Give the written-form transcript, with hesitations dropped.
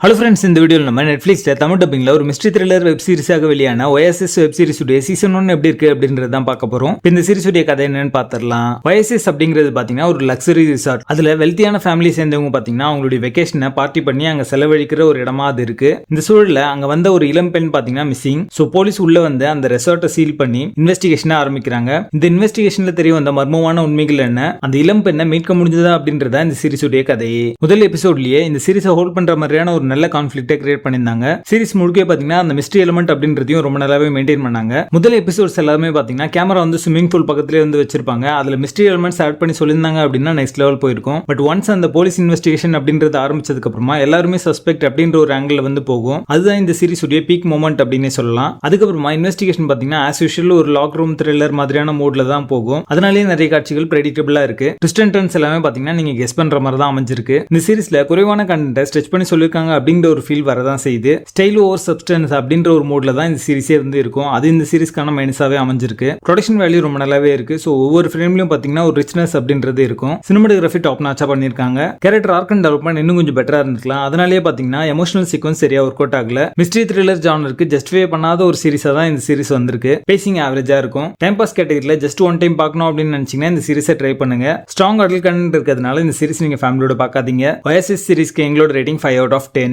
Hello friends, இந்த வீடியோவில் நம்ம நெட்ஃப்ளிக்ஸில் தமிழ் டப்பிங்கில் ஒரு மிஸ்ட்ரி த்ரில்லர் வெப் சீரிஸாக வெளியான OSS வெப் சீரிஸ் உடைய சீசன் 1 எப்படி இருக்கு அப்படின்றது தான் பார்க்க போறோம். இந்த சீரிஸ் உடைய கதை என்னன்னு பார்த்துடலாம். OSS அப்படிங்கிறது பார்த்தீங்கன்னா ஒரு லக்ஸரி ரிசார்ட். அதுல வெல்த்தியான ஃபேமிலி சேர்ந்தவங்க பார்த்தீங்கன்னா அவங்களுடைய வெக்கேஷனை பார்ட்டி பண்ணி அங்க செலவழிக்கிற ஒரு இடமா அது இருக்கு. இந்த சூழல்ல அங்க வந்த ஒரு இளம் பெண் பார்த்தீங்கன்னா மிஸ்ஸிங். ஸோ போலீஸ் உள்ள வந்து அந்த ரெசார்ட்டை சீல் பண்ணி இன்வெஸ்டிகேஷனை ஆரம்பிக்கிறாங்க. இந்த இன்வெஸ்டிகேஷன்ல தெரிய வந்த மர்மமான உண்மைகள் என்ன, அந்த இளம் பெண்ணை மீட்க முடிஞ்சதா அப்படின்றத இந்த சீரிஸ் உடைய கதையே. முதல் எபிசோட்லயே இந்த சீரிஸை ஹோல்ட் பண்ற மாதிரியான ஒரு நல்ல கான்ஃபிளிக்ட் கிரியேட் பண்ணிருந்தாங்க. சீரிஸ் முழுக்க பாத்தீங்கன்னா அந்த மிஸ்ட்ரி எலிமெண்ட் அப்படின்றதையும் ரொம்ப நல்லாவே மெயின்டைன் பண்ணாங்க. முதல் எபிசோட்ஸ் எல்லாமே பாத்தீங்கன்னா கேமரா வந்து ஸ்விமிங் பூல் பக்கத்துலயே வந்து வச்சிருப்பாங்க. அதுல மிஸ்ட்ரி எலிமெண்ட்ஸ் ஆட் பண்ணி சொல்லியிருந்தாங்க அப்படின்னா நெக்ஸ்ட் லெவல் போயிருக்கும். பட் ஒன்ஸ் அந்த போலீஸ் இன்வெஸ்டிகேஷன் அப்படின்றது ஆரம்பிச்சதுக்கு அப்புறமா எல்லாருமே சஸ்பெக்ட் அப்படின்ற ஒரு ஆங்கிள் வந்து போகும். அதுதான் இந்த சீரிஸ் உடைய பீக் மொமெண்ட் அப்படின்னு சொல்லலாம். அதுக்கப்புறமா இன்வெஸ்டிகேஷன் பாத்தீங்கன்னா ஆஸ் யூஷுவல் ஒரு லாக் ரூம் த்ரில்லர் மாதிரியான மோட்ல தான் போகும். அதனாலேயே நிறைய காட்சிகள் பிரெடிக்டபிளா இருக்கு. ட்விஸ்ட் அண்ட் டர்ன்ஸ் எல்லாமே பாத்தீங்கன்னா நீங்க கெஸ் பண்ற மாதிரி தான் அமைஞ்சிருக்கு. இந்த சீரிஸ்ல குறைவான கண்டென்ட்டை ஸ்ட்ரெச் பண்ணி சொல்லிருக்காங்க அப்படிங்கிற ஒரு ஃபீல் வரதான் செய்யுது. ஸ்டைல் ஓவர் சப்ஸ்டன்ஸ் அப்படின்ற ஒரு மோட்ல தான் இந்த சீரிஸே வந்து இருக்கும். அது இந்த சீரிஸ்க்கான மைனஸாவே அமைஞ்சிருக்கு. ப்ரொடக்ஷன் வேல்யூ ரொம்ப நல்லாவே இருக்கு. ஸோ ஒவ்வொரு ஃப்ரேம்லயும் பாத்தீங்கன்னா ஒரு ரிச்னஸ் அப்படின்றது இருக்கும். சினிமாட்டோகிராஃபி டாப் நாச்சா பண்ணிருக்காங்க. கேரக்டர் ஆர்க் அண்ட் டெவலப்மெண்ட் இன்னும் கொஞ்சம் பெட்டரா இருந்திருக்கலாம். அதனாலேயே பாத்தீங்கன்னா எமோஷனல் சீக்வன்ஸ் சரியா ஒர்க் அவுட் ஆகல. மிஸ்ட்ரி த்ரில்லர் ஜானருக்கு ஜஸ்டிஃபை பண்ணாத ஒரு சீரிஸா தான் இந்த சீரிஸ் வந்திருக்கு. பேசிங் ஆவரேஜா இருக்கும். டைம் பாஸ் கேட்டகரியில ஜஸ்ட் ஒன் டைம் பார்க்கணும் அப்படின்னு நினைச்சீங்கன்னா இந்த சீரிஸை ட்ரை பண்ணுங்க. ஸ்ட்ராங் அடல்ட் கண்டென்ட் இருக்கிறதுனால இந்த சீரிஸ் நீங்க ஃபேமிலியோட பார்க்காதீங்க. OSS சீரிஸ்க்கு எங்களோட ரேட்டிங் 5 out of 10.